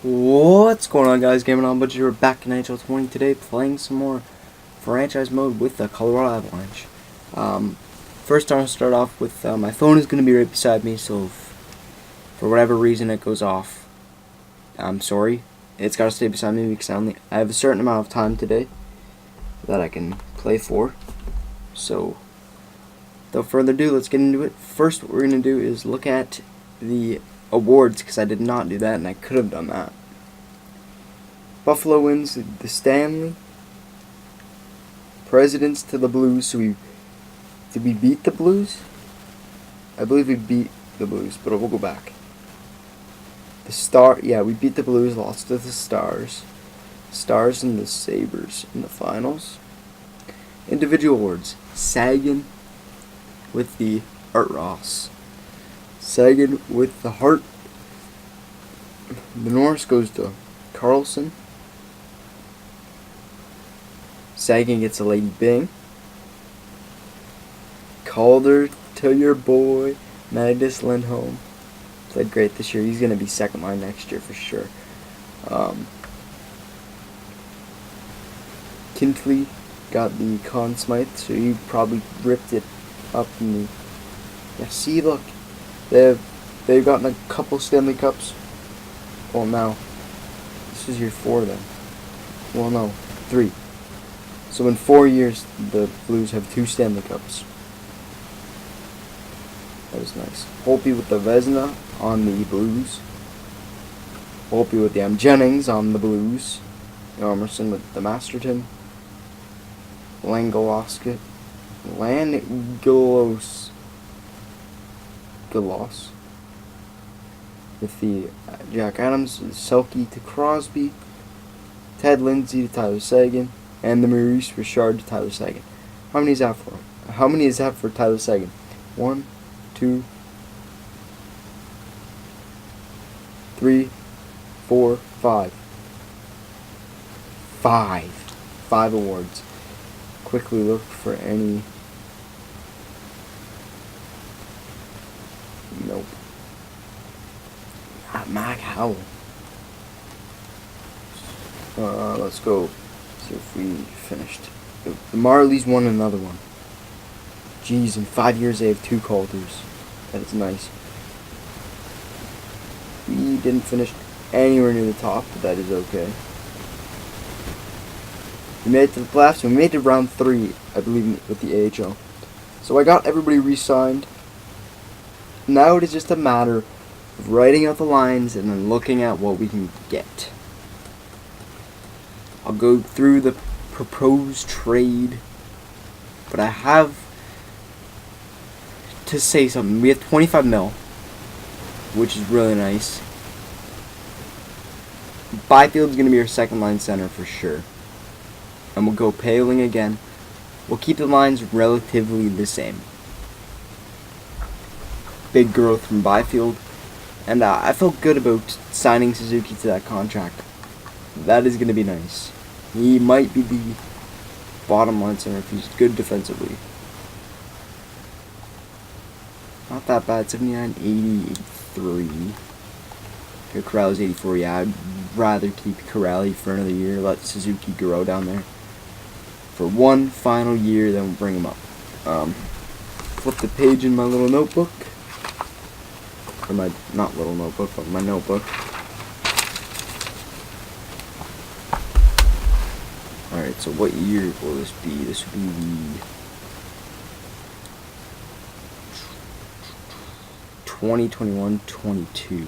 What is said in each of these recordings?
What's going on, guys? Gaming on Budget. We're back in NHL 20 today, playing some more franchise mode with the Colorado Avalanche. First, I'm going to start off with my phone is going to be right beside me, so if for whatever reason it goes off, I'm sorry. It's got to stay beside me because I have a certain amount of time today that I can play for. So, without further ado, let's get into it. First, what we're going to do is look at the awards, because I did not do that and I could have done that. Buffalo wins the Stanley. Presidents to the Blues. So did we beat the Blues? I believe we beat the Blues, but we'll go back. We beat the Blues, lost to the Stars. Stars and the Sabres in the finals. Individual awards. Sagan with the Art Ross. Sagan with the Hart. The Norris goes to Carlson. Sagan gets a Lady Byng. Calder to your boy, Magnus Lindholm. Played great this year. He's going to be second line next year for sure. Kintley got the Conn Smythe, so he probably ripped it up in the... Yeah, see, look. They've gotten a couple Stanley Cups. Well, now, this is year 4 then. Well, no, 3. So in 4 years, the Blues have 2 Stanley Cups. That is nice. Holtby with the Vezina on the Blues. Holtby with the Jennings on the Blues. Emerson with the Masterton. Langoloska. Galos with the Jack Adams, Selke to Crosby, Ted Lindsay to Tyler Seguin, and the Maurice Richard to Tyler Seguin. How many is that for? How many is that for Tyler Seguin? 1, 2, 3, 4, 5. 5 awards. Quickly look for any. Nope. Mac Howell. Let's go. See if we finished. The Marlies won another one. Jeez, in 5 years they have 2 Calder's. That is nice. We didn't finish anywhere near the top, but that is okay. We made it to the playoffs. We made it to round 3, I believe, with the AHL. So I got everybody re-signed. Now it is just a matter of writing out the lines and then looking at what we can get. I'll go through the proposed trade, but I have to say something. We have 25 mil, which is really nice. Byfield's going to be our second line center for sure. And we'll go Paling again. We'll keep the lines relatively the same. Big growth from Byfield, and I felt good about signing Suzuki to that contract. That is going to be nice. He might be the bottom line center if he's good defensively. Not that bad. 79, 80, 83. Okay, Corrales 84. Yeah, I'd rather keep Corrales for another year. Let Suzuki grow down there for one final year, then we'll bring him up. Flip the page in my little notebook. Or my, not little notebook, but my notebook. Alright, so what year will this be? This will be the 2021-22.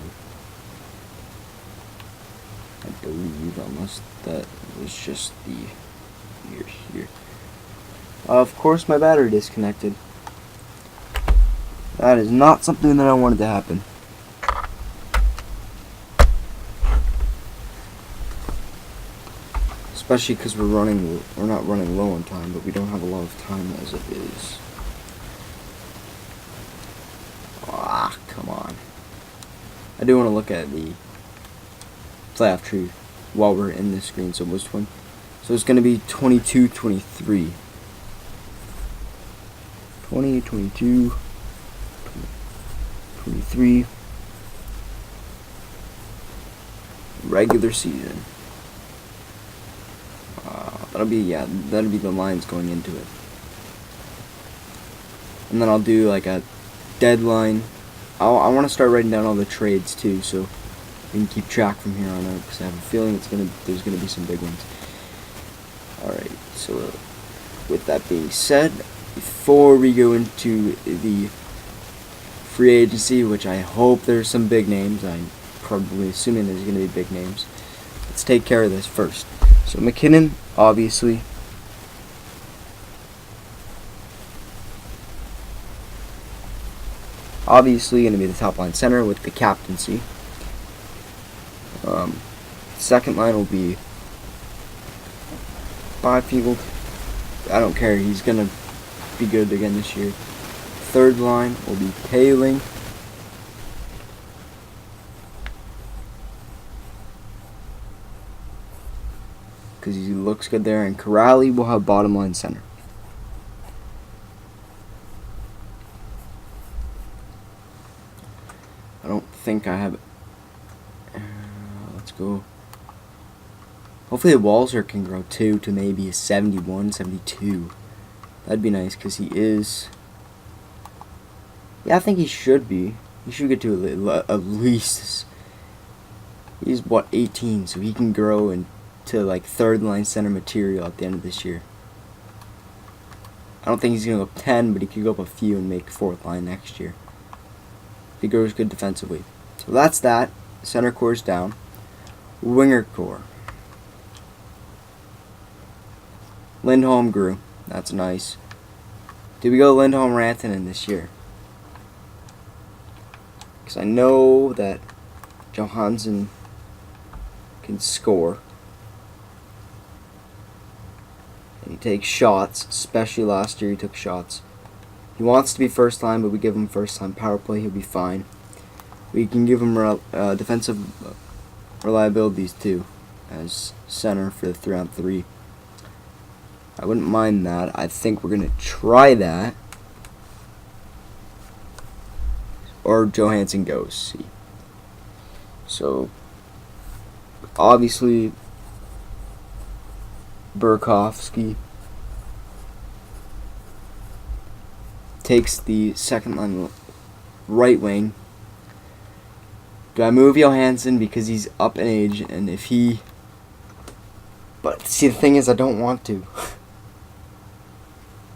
I believe, unless that was just the year here. Of course, my battery disconnected. That is not something that I wanted to happen. Especially because we're not running low on time, but we don't have a lot of time as it is. Ah, come on. I do want to look at the playoff tree while we're in this screen. So which one? So it's going to be 22-23. 20, 22, 23, regular season. That'll be the lines going into it. And then I'll do like a deadline. I want to start writing down all the trades too, so we can keep track from here on out, because I have a feeling there's gonna be some big ones. Alright, so with that being said, before we go into the free agency, which I hope there's some big names, I'm probably assuming there's gonna be big names, let's take care of this first. So McKinnon, obviously. Obviously going to be the top line center with the captaincy. Second line will be Byfield. I don't care. He's going to be good again this year. Third line will be Paling. Because he looks good there. And Corrali will have bottom line center. I don't think I have. Let's go. Hopefully the Walser can grow too to maybe a 71, 72. That'd be nice, because he is. Yeah, I think he should be. He should get to at least. He's what, 18, so he can grow into like third line center material at the end of this year. I don't think he's gonna go up 10, but he could go up a few and make fourth line next year. He grows good defensively. So that's that. Center core's down. Winger core. Lindholm grew. That's nice. Did we go Lindholm Rantanen this year? Because I know that Johansson can score. And he takes shots. Especially last year he took shots. He wants to be first line, but we give him first line power play. He'll be fine. We can give him defensive reliabilities too, as center for the 3-on-3. I wouldn't mind that. I think we're gonna try that. Or Johansson goes. See. So obviously Burakovsky takes the second line right wing. Do I move Johansson because he's up in age, and if he... But see, the thing is, I don't want to.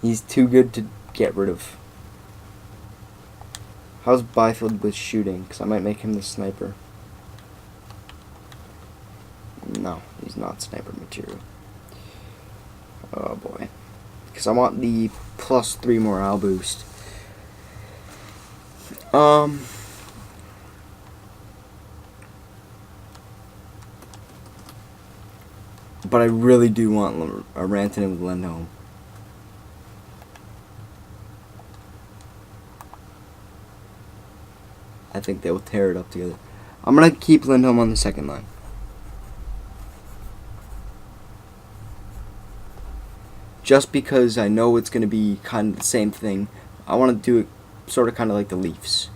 He's too good to get rid of. How's Byfield with shooting? Because I might make him the sniper. No, he's not sniper material. Oh boy. Because I want the +3 morale boost. But I really do want a Rantanen with Lindholm. I think they will tear it up together. I'm going to keep Lindholm on the second line. Just because I know it's going to be kind of the same thing. I want to do it sort of kind of like the Leafs.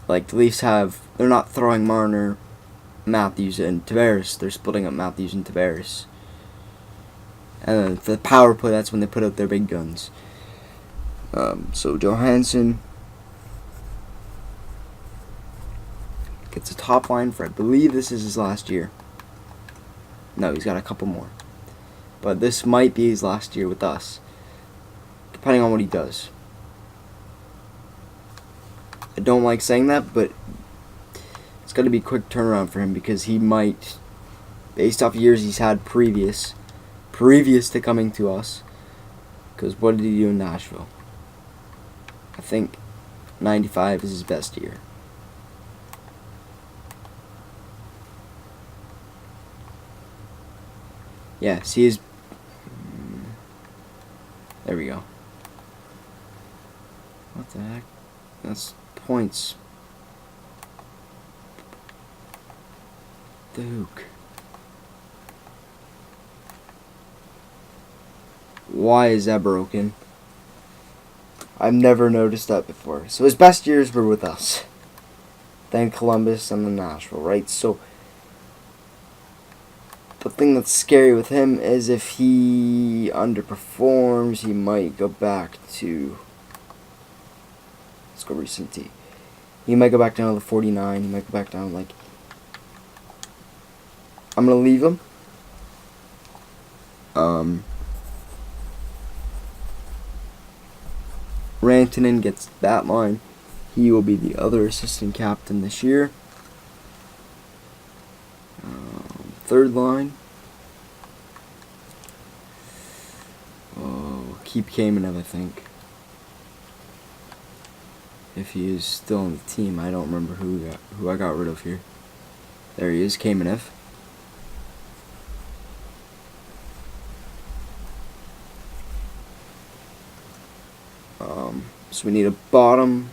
Like the Leafs they're not throwing Marner, Matthews, and Tavares. They're splitting up Matthews and Tavares. And then for the power play, that's when they put out their big guns. So Johansson gets a top line for, I believe this is his last year. No, he's got a couple more. But this might be his last year with us, depending on what he does. I don't like saying that, but it's going to be a quick turnaround for him, because he might, based off years he's had previous to coming to us, because what did he do in Nashville? I think 95 is his best year. Yeah, see his... There we go. What the heck? That's points. Duke. Why is that broken? I've never noticed that before. So his best years were with us. Then Columbus and then Nashville, right? So the thing that's scary with him is if he underperforms, he might go back to, let's go recent. He might go back down to the 49. He might go back down, like, I'm going to leave him. Rantanen gets that line. He will be the other assistant captain this year. Third line. Oh, keep Kamenev, I think. If he is still on the team, I don't remember who I got rid of here. There he is, Kamenev. So we need a bottom.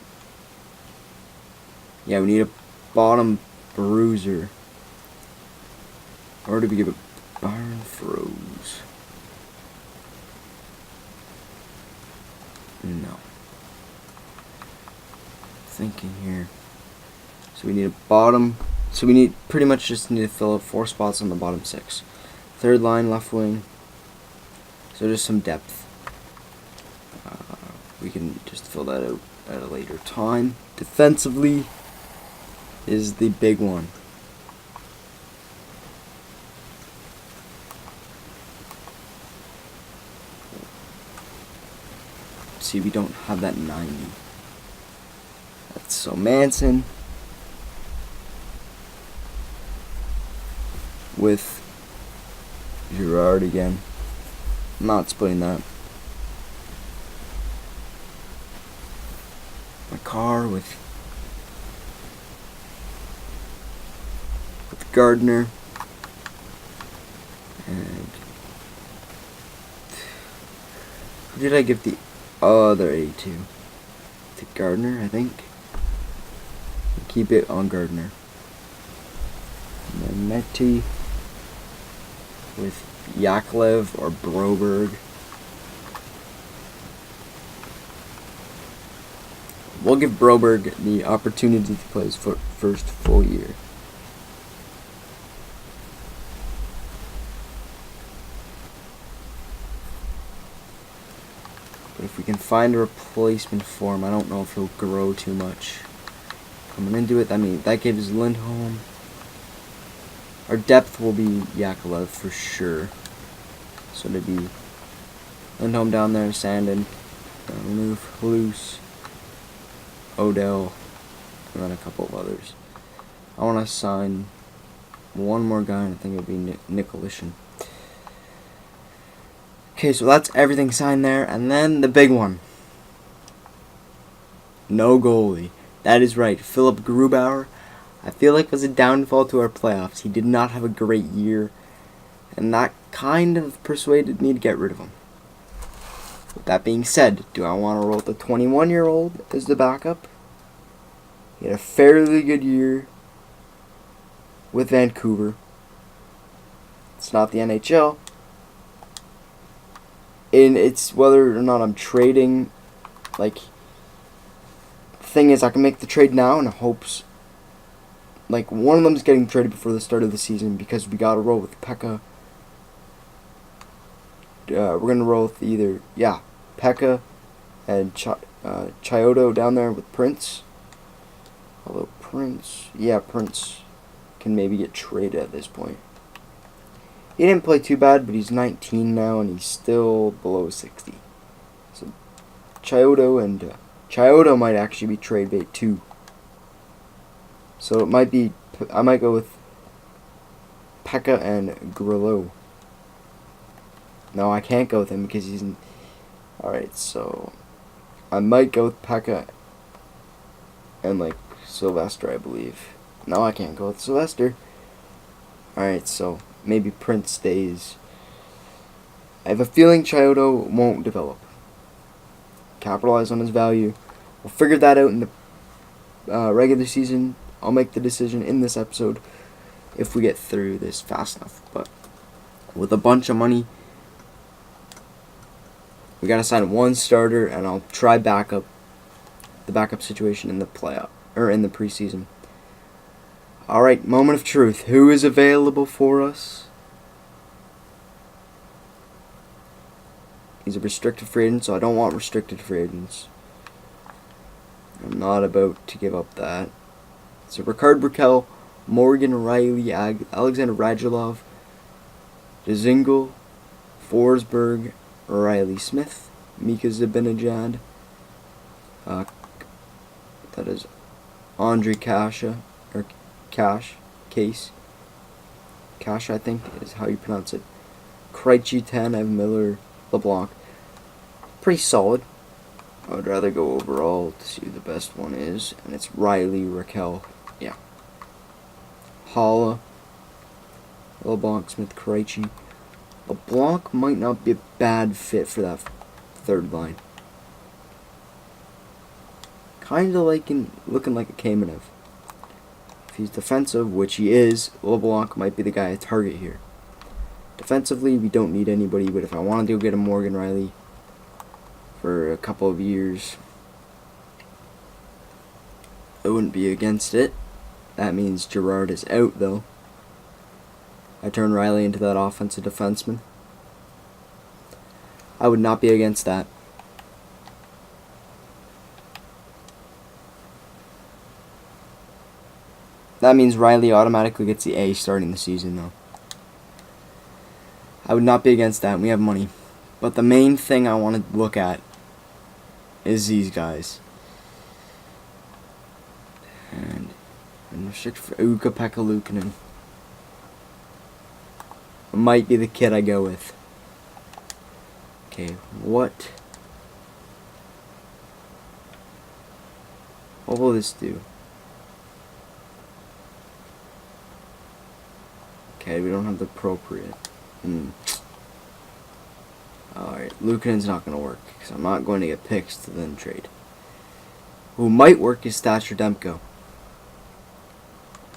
Yeah, we need a bottom bruiser. Or do we give it Byron Froze? No. Thinking here. So we need a bottom. So we need pretty much just need to fill up 4 spots on the bottom 6. Third line, left wing. So just some depth. We can just fill that out at a later time. Defensively is the big one. See, we don't have that 90. That's so Manson with Girard again. I'm not splitting that. My car with Gardner and who did I give the other 82 to? Gardner, I think. Keep it on Gardner. And then Meti with Yakovlev or Broberg. We'll give Broberg the opportunity to play his first full year. But if we can find a replacement for him, I don't know if he'll grow too much. Coming into it, I mean, that gives Lindholm. Our depth will be Yakovlev for sure. So it'd be Lindholm down there, Sandin, remove Loose, Odell, and then a couple of others. I want to sign one more guy, and I think it would be Nicolishin. Okay, so that's everything signed there, and then the big one. No goalie. That is right, Philip Grubauer. I feel like was a downfall to our playoffs. He did not have a great year, and that kind of persuaded me to get rid of him. With that being said, do I want to roll the 21-year-old as the backup? He had a fairly good year with Vancouver. It's not the NHL. And it's whether or not I'm trading. Like, the thing is, I can make the trade now in hopes. Like, one of them's getting traded before the start of the season because we got to roll with Pekka. We're going to roll with either, Pekka and Chiodo down there with Prince. Although Prince can maybe get traded at this point. He didn't play too bad, but he's 19 now and he's still below 60. So Chiodo and Chiodo might actually be trade bait too. So it might be, I might go with Pekka and Grillo. No, I can't go with him because he's in. Alright, so I might go with Pekka and like Sylvester, I believe. No, I can't go with Sylvester. Alright, so maybe Prince stays. I have a feeling Chiodo won't develop. Capitalize on his value. We'll figure that out in the regular season. I'll make the decision in this episode if we get through this fast enough. But with a bunch of money, we gotta sign one starter, and I'll try the backup situation in the playoff or in the preseason. All right, moment of truth. Who is available for us? He's a restricted free agent, so I don't want restricted free agents. I'm not about to give up that. So Ricard Raquel, Morgan Riley, Alexander Radulov, Dzingel, Forsberg, Riley Smith, Mika Zibanejad, that is Andre Kasha, or Case, I think is how you pronounce it. Krejci, Tanev, Miller, LeBlanc. Pretty solid. I would rather go overall to see who the best one is, and it's Riley, Raquel, yeah. Holla, LeBlanc, Smith, Krejci. LeBlanc might not be a bad fit for that third line. Kinda looking like a Kamenev. If he's defensive, which he is, LeBlanc might be the guy to target here. Defensively, we don't need anybody, but if I want to go get a Morgan Riley for a couple of years, I wouldn't be against it. That means Gerard is out, though. I turn Riley into that offensive defenseman. I would not be against that. That means Riley automatically gets the A starting the season, though. I would not be against that. We have money. But the main thing I want to look at is these guys. And restrict for Ukko-Pekka Luukkonen. Might be the kid I go with. Okay, what will this do? Okay, we don't have the appropriate. Alright, Luukkonen's not going to work, because I'm not going to get picks to then trade. Who might work is Thatcher Demko.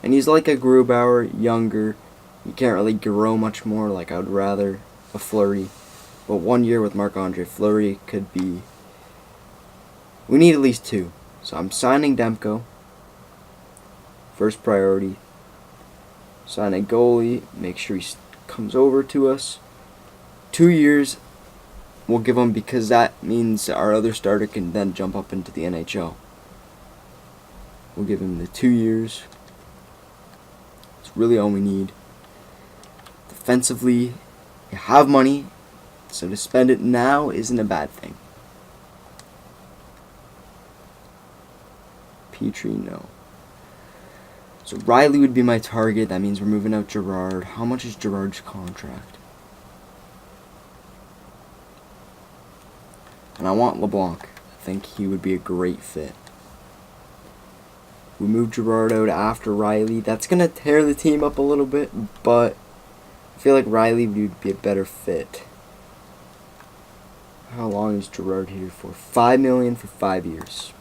And he's like a Grubauer, younger. You can't really grow much more, like I would rather a Fleury. But 1 year with Marc-Andre Fleury could be... We need at least 2. So I'm signing Demko. First priority. Sign a goalie. Make sure he comes over to us. 2 years we'll give him, because that means our other starter can then jump up into the NHL. We'll give him the 2 years. It's really all we need. Defensively, you have money, so to spend it now isn't a bad thing. Petrie, no. So Riley would be my target. That means we're moving out Gerard. How much is Gerard's contract? And I want LeBlanc. I think he would be a great fit. We move Gerard out after Riley. That's going to tear the team up a little bit, but I feel like Riley would be a better fit. How long is Gerard here for? $5 million for 5 years.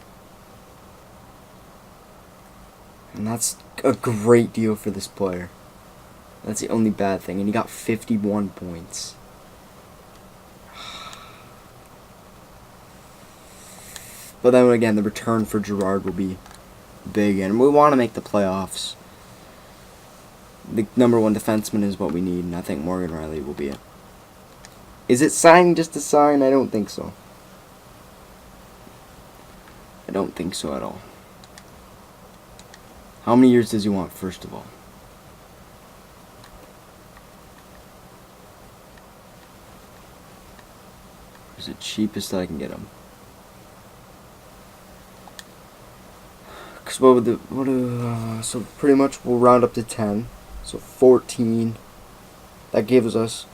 And that's a great deal for this player. That's the only bad thing. And he got 51 points. But then again, the return for Gerard will be big. And we want to make the playoffs. The number 1 defenseman is what we need. And I think Morgan Riley will be it. Is it signing just to sign? I don't think so. I don't think so at all. How many years does he want, first of all? Is it cheapest that I can get him? Cause so pretty much we'll round up to 10. So 14. That gives us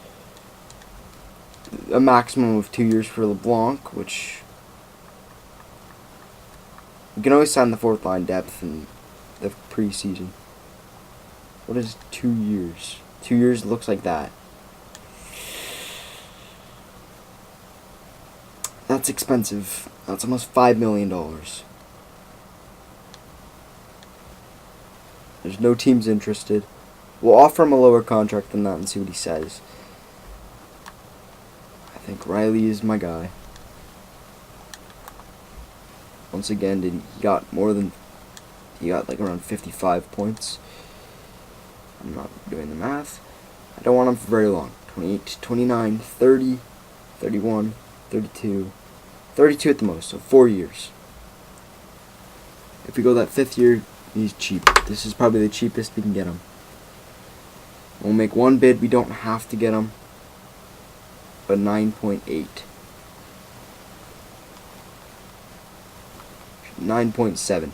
a maximum of 2 years for LeBlanc, which we can always sign the 4th line depth in the preseason. What is 2 years? 2 years looks like that. That's expensive. That's almost $5 million. There's no teams interested. We'll offer him a lower contract than that and see what he says. I think Riley is my guy. Once again, he got like around 55 points. I'm not doing the math. I don't want him for very long. 28, 29, 30, 31. 32. 32 at the most, so 4 years. If we go that 5th year, he's cheap. This is probably the cheapest we can get him. We'll make one bid. We don't have to get him, but 9.8. 9.7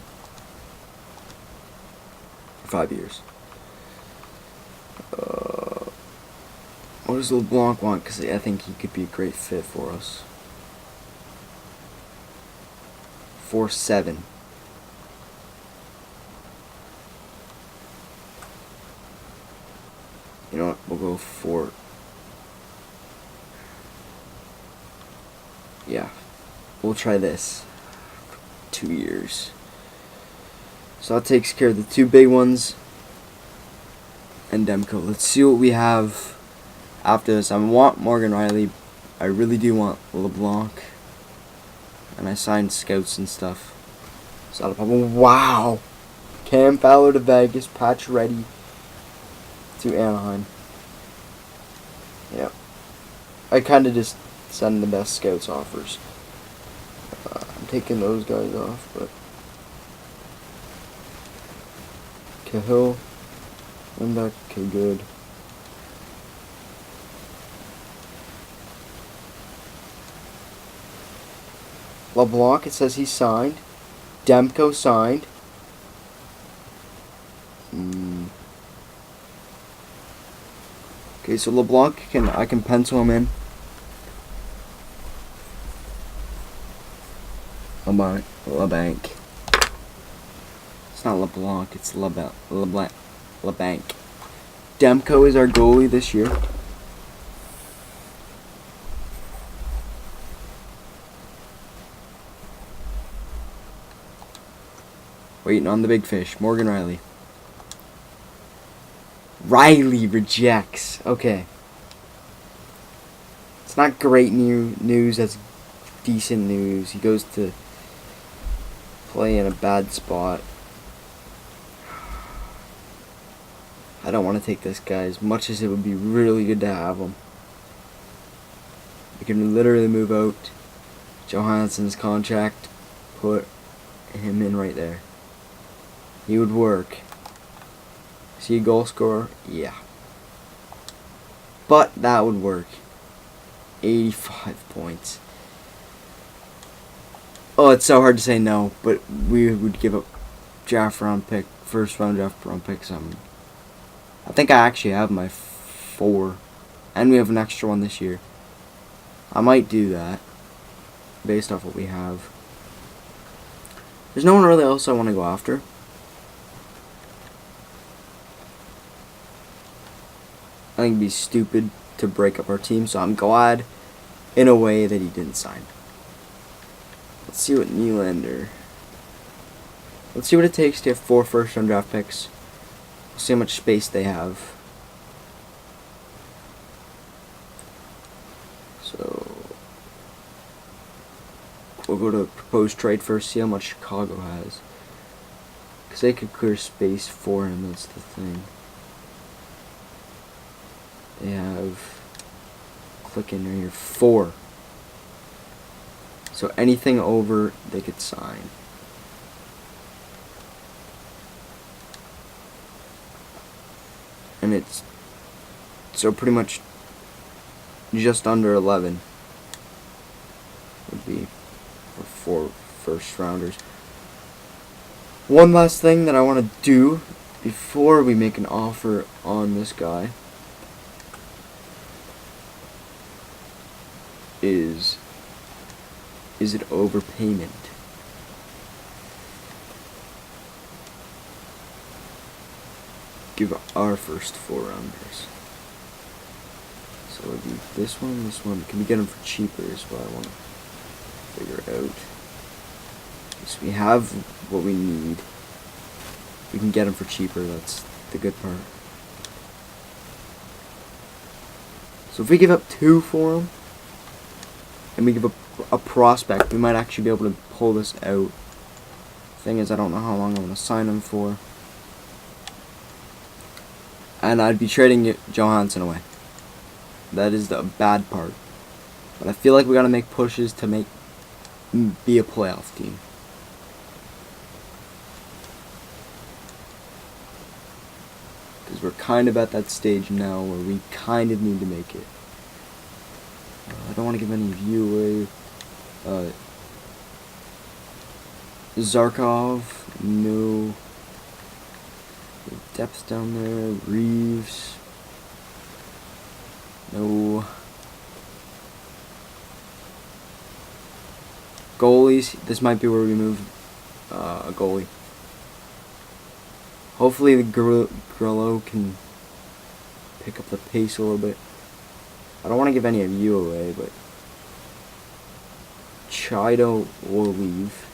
for 5 years. What does LeBlanc want? Because I think he could be a great fit for us. 4.7. You know what? We'll go for... Yeah. We'll try this. 2 years. So that takes care of the 2 big ones. And Demko. Let's see what we have after this. I want Morgan Riley. I really do want LeBlanc. And I signed scouts and stuff. It's not a problem. Wow! Cam Fowler to Vegas. Patch ready to Anaheim. Yep. I kind of just send the best scouts offers. I'm taking those guys off, but Cahill, Lindbeck, okay, good. LeBlanc, it says he signed. Demko signed. Okay, so LeBlanc I can pencil him in. LeBanc. It's not LeBlanc, it's LeBlanc. Demko is our goalie this year. Waiting on the big fish. Morgan Riley. Riley rejects. Okay. It's not great news. That's decent news. He goes to play in a bad spot. I don't want to take this guy as much as it would be really good to have him. We can literally move out Johansson's contract, put him in right there. He would work. Is he a goal scorer? Yeah. But that would work. 85 points. Oh, it's so hard to say no, but we would give up first round draft round picks. I think I actually have my 4, and we have an extra one this year. I might do that, based off what we have. There's no one really else I want to go after. I think it'd be stupid to break up our team, so I'm glad, in a way, that he didn't sign. Let's see what Nylander. Let's see what it takes to have 4 first-round draft picks. We'll see how much space they have. So we'll go to proposed trade first. See how much Chicago has, because they could clear space for him. That's the thing. They have, click in right here, 4. So anything over, they could sign. And it's so pretty much just under 11 would be for 4 first rounders. One last thing that I want to do before we make an offer on this guy is it overpayment? Give our first 4 rounders. So it'll be this one. Can we get them for cheaper is what I want to figure out. So we have what we need. We can get them for cheaper, that's the good part. So if we give up 2 for them, and we give up a prospect, we might actually be able to pull this out. Thing is, I don't know how long I'm going to sign him for. And I'd be trading Johansson away. That is the bad part. But I feel like we gotta make pushes to be a playoff team. Because we're kind of at that stage now where we kind of need to make it. I don't want to give any view away. Zarkov, no. Depth down there. Reeves, no. Goalies, this might be where we move a goalie. Hopefully the Grillo can pick up the pace a little bit. I don't want to give any of you away, but Chido will leave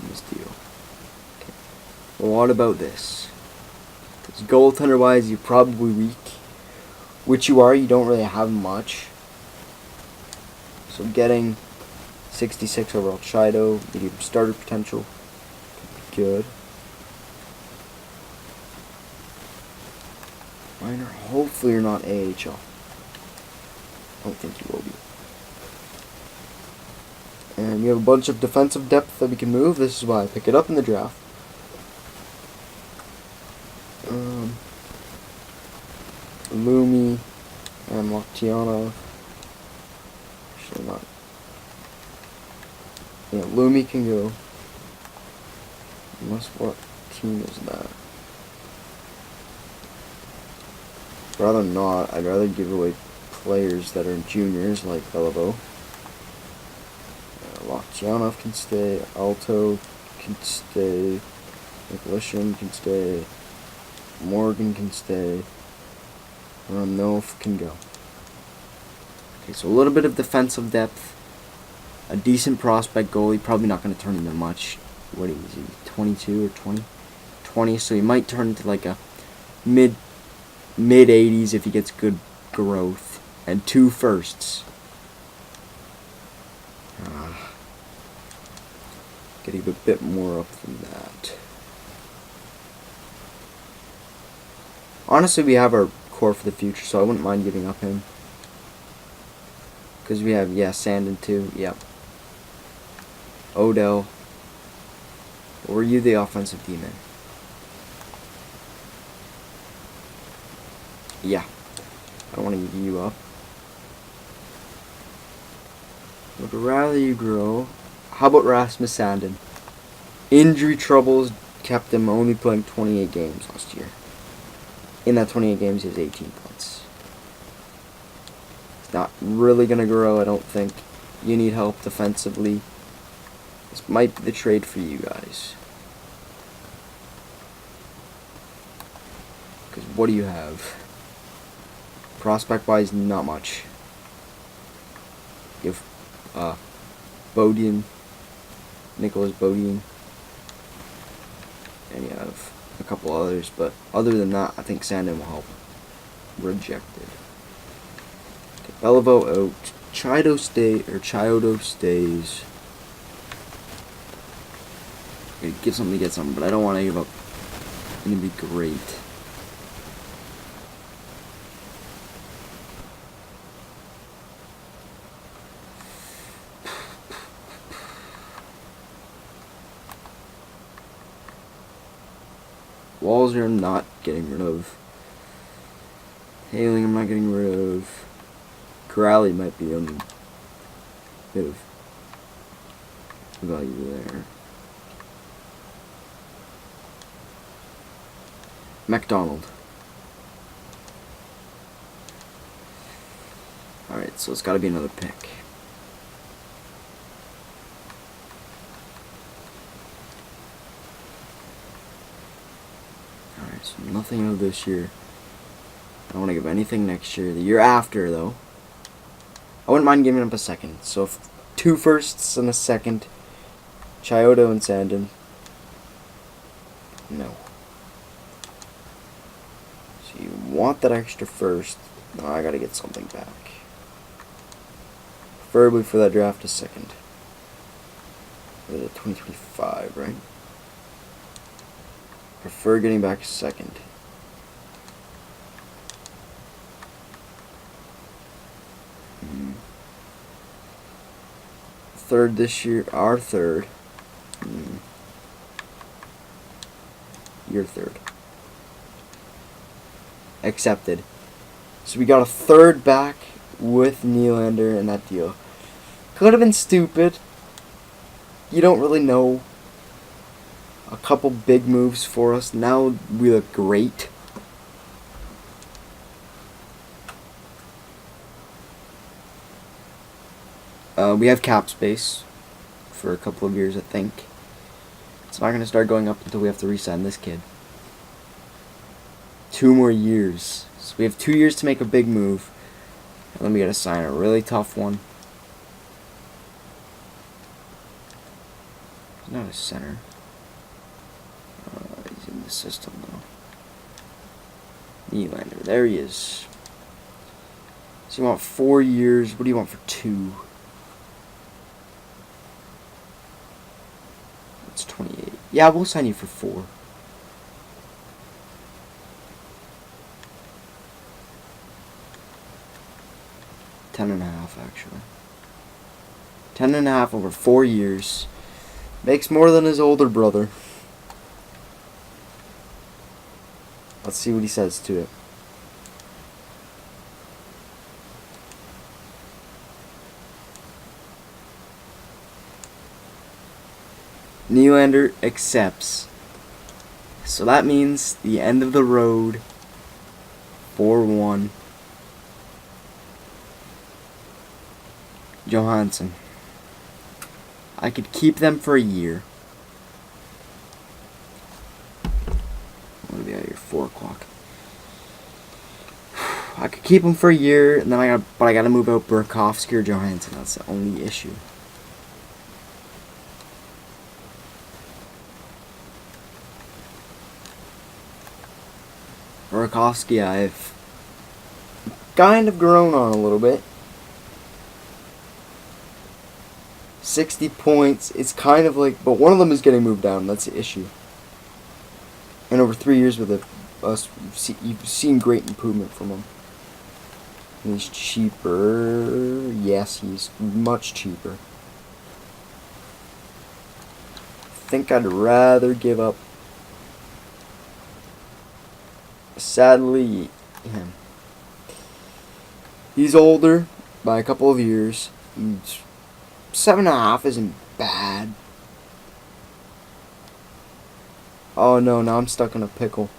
in this deal. Okay. Well, what about this? Because goaltender wise, you're probably weak. Which you are, you don't really have much. So getting 66 overall Chido, medium starter potential, could be good. Minor, hopefully you're not AHL. Don't think you will be. And we have a bunch of defensive depth that we can move. This is why I pick it up in the draft. Lumi and Loktianov. Actually not. Yeah, Lumi can go. Unless what team is that? Rather not. I'd rather give away players that are juniors like Beliveau. Loktianov can stay. Alto can stay. Nicolishin can stay. Morgan can stay. Milf can go. Okay, so a little bit of defensive depth. A decent prospect goalie. Probably not going to turn into much. What is he? 22 or 20? 20. So he might turn into like a mid 80s if he gets good growth. And 2 firsts. Getting a bit more up than that. Honestly, we have our core for the future, so I wouldn't mind giving up him. Because we have, yeah, Sandin too. Yep. Odell. Or were you the offensive demon? Yeah. I don't want to give you up. Would rather you grow. How about Rasmus Sandin? Injury troubles kept him only playing 28 games last year. In that 28 games, he has 18 points. He's not really going to grow, I don't think. You need help defensively. This might be the trade for you guys. Because what do you have? Prospect-wise, not much. You have Bodian, Nicholas Bodian, and you have a couple others, but other than that, I think Sandin will help. Rejected. Okay, Beliveau out. Chido stays. Give something to get something, but I don't want to give up. It's gonna be great. Walzer I'm not getting rid of. Hailing I'm not getting rid of. Corrali might be a bit of value there. McDonald. Alright, so it's gotta be another pick. So nothing of this year. I don't want to give anything next year. The year after, though, I wouldn't mind giving up a second. So if 2 firsts and a second, Chiodo and Sandin. No. So you want that extra first? No, I gotta get something back. Preferably for that draft a second. For the 2025, right? Prefer getting back a second. third this year. Our third. Your third. Accepted. So we got a third back with Nylander in that deal. Could have been stupid. You don't really know. A couple big moves for us. Now we look great. We have cap space for a couple of years, I think. It's not going to start going up until we have to re-sign this kid. 2 more years. So we have 2 years to make a big move. And then we got to sign a really tough one. He's not a center. He's in the system though. Nylander, there he is. So you want 4 years. What do you want for 2? That's 28. Yeah, we'll sign you for 4. $10.5 actually. 10.5 over 4 years. Makes more than his older brother. Let's see what he says to it. Nylander accepts. So that means the end of the road. 4-1. Johansson. I could keep them for a year. I'm gonna be out here 4 o'clock. I could keep them for a year, and then I gotta move out Burakovsky or Johansson. That's the only issue. Burakovsky, I've kind of grown on a little bit. 60 points. It's kind of like, but one of them is getting moved down. That's the issue. And over 3 years with us, you've seen great improvement from him. And he's cheaper. Yes, he's much cheaper. I think I'd rather give up. Sadly, him. He's older by a couple of years. 7.5 isn't bad. Oh no, now I'm stuck in a pickle.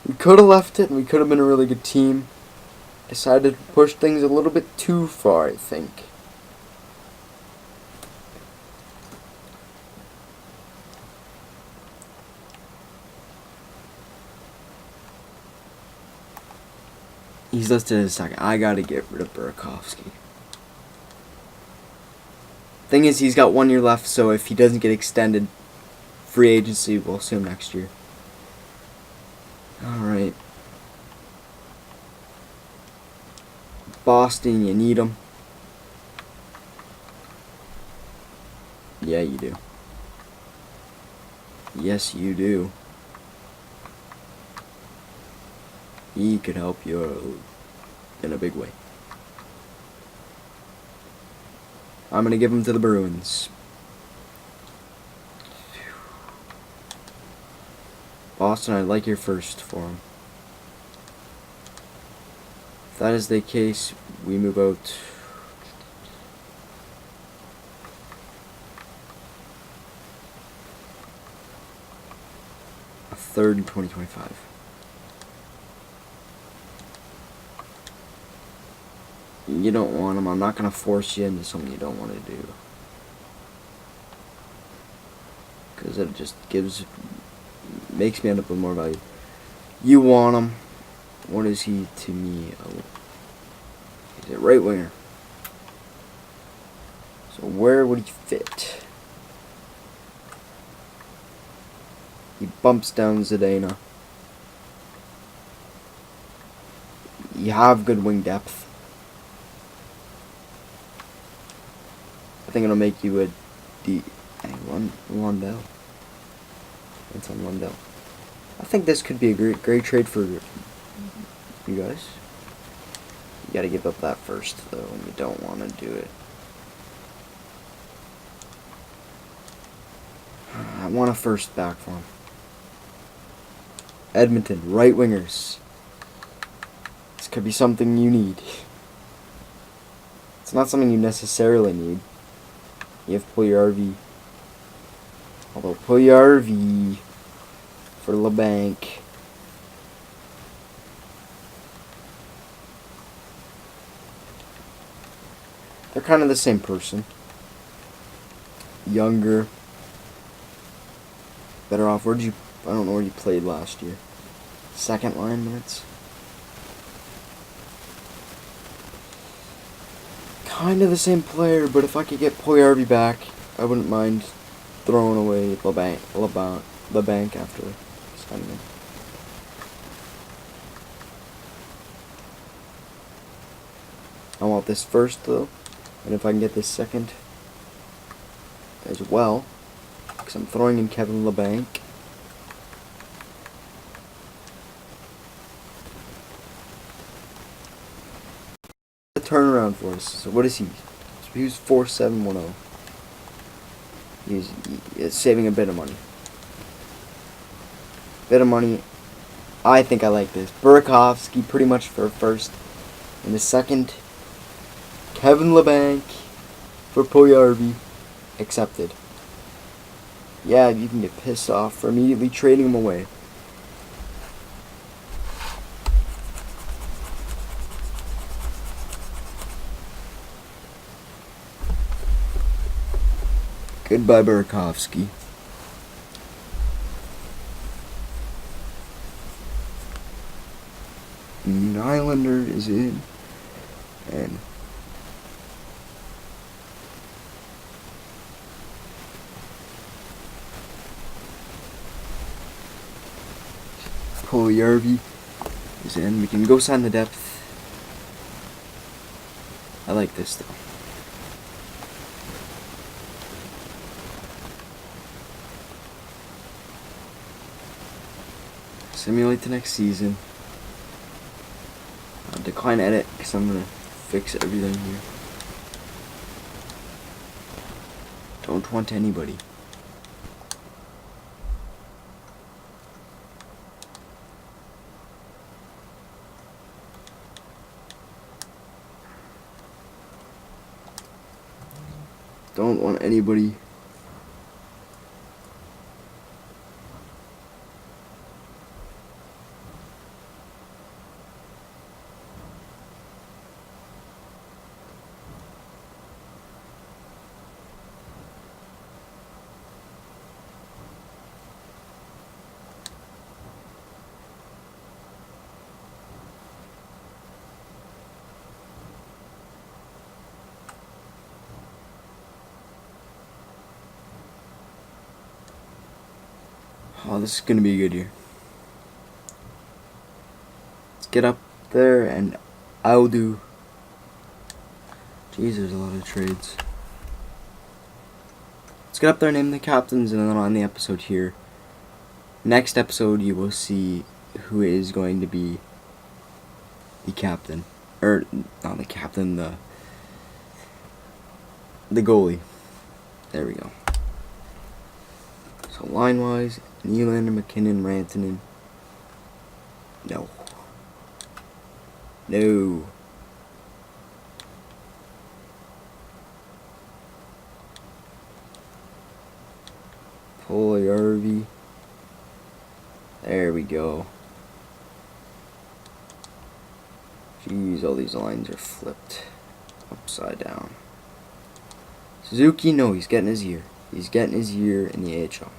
We could have left it and we could have been a really good team. Decided to push things a little bit too far, I think. He's listed as second. I gotta get rid of Burakovsky. Thing is, he's got 1 year left, so if he doesn't get extended, free agency, we'll see him next year. Alright. Boston, you need him. Yeah, you do. Yes, you do. He could help you in a big way. I'm going to give him to the Bruins. Boston, I'd like your first for him. If that is the case, we move out. A third in 2025. You don't want them. I'm not going to force you into something you don't want to do. Because it just makes me end up with more value. You want him. What is he to me? Oh, he's a right winger. So where would he fit? He bumps down Zdeno. You have good wing depth. I think it'll make you a Lundell. It's on Lundell. I think this could be a great trade for you guys. You gotta give up that first, though, and you don't want to do it. want a first back for him. Edmonton, right wingers. This could be something you need. It's not something you necessarily need. You have Puljujarvi. Although Puljujarvi for LeBanc. They're kind of the same person. Younger. Better off. I don't know where you played last year. Second line minutes. Kind of the same player, but if I could get Puljujarvi back, I wouldn't mind throwing away LeBanc after signing him. I want this first though, and if I can get this second as well, because I'm throwing in Kevin LeBanc. Turnaround for us. So what is he? So he was 4.710. He's saving a bit of money. I think I like this. Burakovsky pretty much for first. And the second, Kevin LeBanc for Puljujarvi. Accepted. Yeah, you can get pissed off for immediately trading him away. Goodbye, Burakovsky. Nylander is in. And Puljujarvi is in. We can go sign the depth. I like this though. Simulate the next season. Decline edit because I'm gonna fix everything here. Don't want anybody. Don't want anybody. Oh, this is going to be a good year. Let's get up there and I'll do... Jeez, there's a lot of trades. Let's get up there and name the captains, and then on the episode here. Next episode you will see who is going to be the captain. Or, not the captain, the goalie. There we go. So line-wise, Nylander, McKinnon, Rantanen. No. No. Puljujarvi. There we go. Jeez, all these lines are flipped upside down. Suzuki, no, he's getting his year. He's getting his year in the AHL.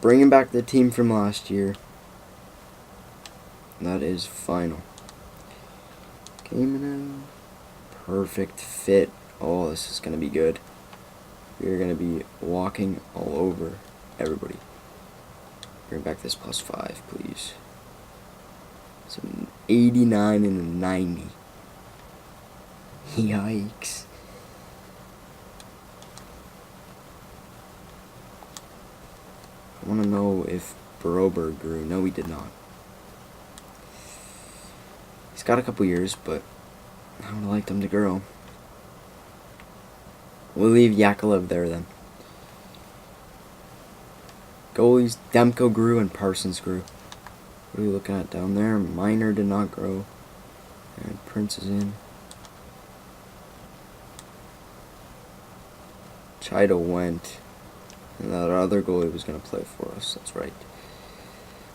Bringing back the team from last year. That is final. Kamen, perfect fit. Oh, this is going to be good. We're going to be walking all over everybody. Bring back this +5, please. It's an 89 and a 90. Yikes. I want to know if Broberg grew. No, he did not. He's got a couple years, but I would have liked him to grow. We'll leave Yakovlev there then. Goalies, Demko grew and Parsons grew. What are we looking at down there? Minor did not grow. And Prince is in. Chido went. And that other goalie was going to play for us. That's right.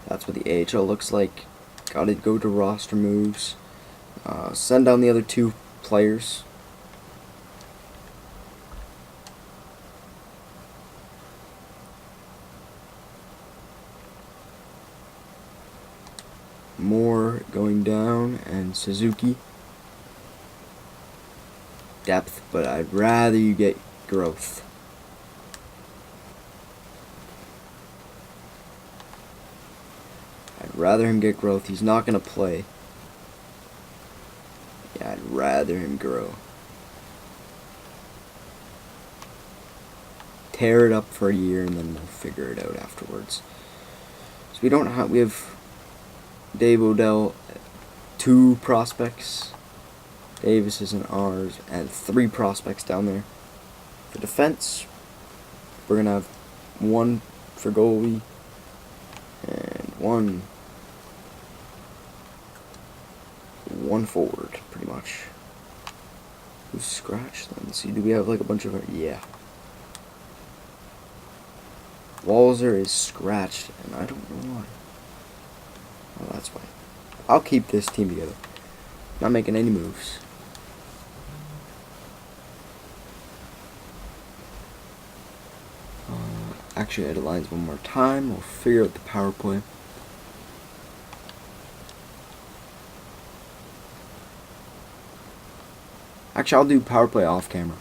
That's what the AHL looks like. Gotta go to roster moves. Send down the other two players. Moore going down and Suzuki. Depth, but I'd rather you get growth. I'd rather him get growth. He's not going to play. Yeah, I'd rather him grow. Tear it up for a year and then we'll figure it out afterwards. So we have Dave Odell, 2 prospects. Davis is in ours, and 3 prospects down there. For defense, we're going to have 1 for goalie, and one forward, pretty much. Who's scratched then? See, do we have like a bunch of... Yeah. Walzer is scratched, and I don't know why. Oh, that's why. I'll keep this team together. Not making any moves. Actually, I had lines one more time. We'll figure out the power play. Actually, I'll do power play off camera.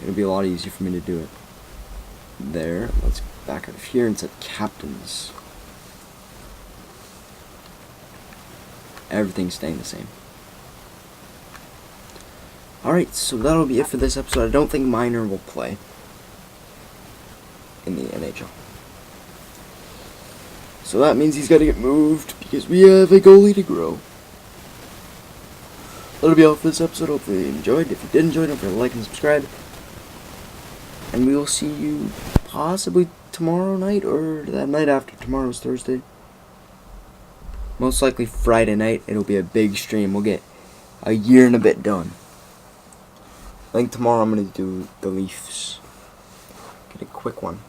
It'll be a lot easier for me to do it. There. Let's back out of here and set captains. Everything's staying the same. Alright, so that'll be it for this episode. I don't think Minor will play in the NHL. So that means he's got to get moved because we have a goalie to grow. That'll be all for this episode. Hopefully you enjoyed. If you did enjoy, don't forget to like and subscribe. And we will see you possibly tomorrow night or that night after. Tomorrow's Thursday. Most likely Friday night. It'll be a big stream. We'll get a year and a bit done. I think tomorrow I'm going to do the Leafs. Get a quick one.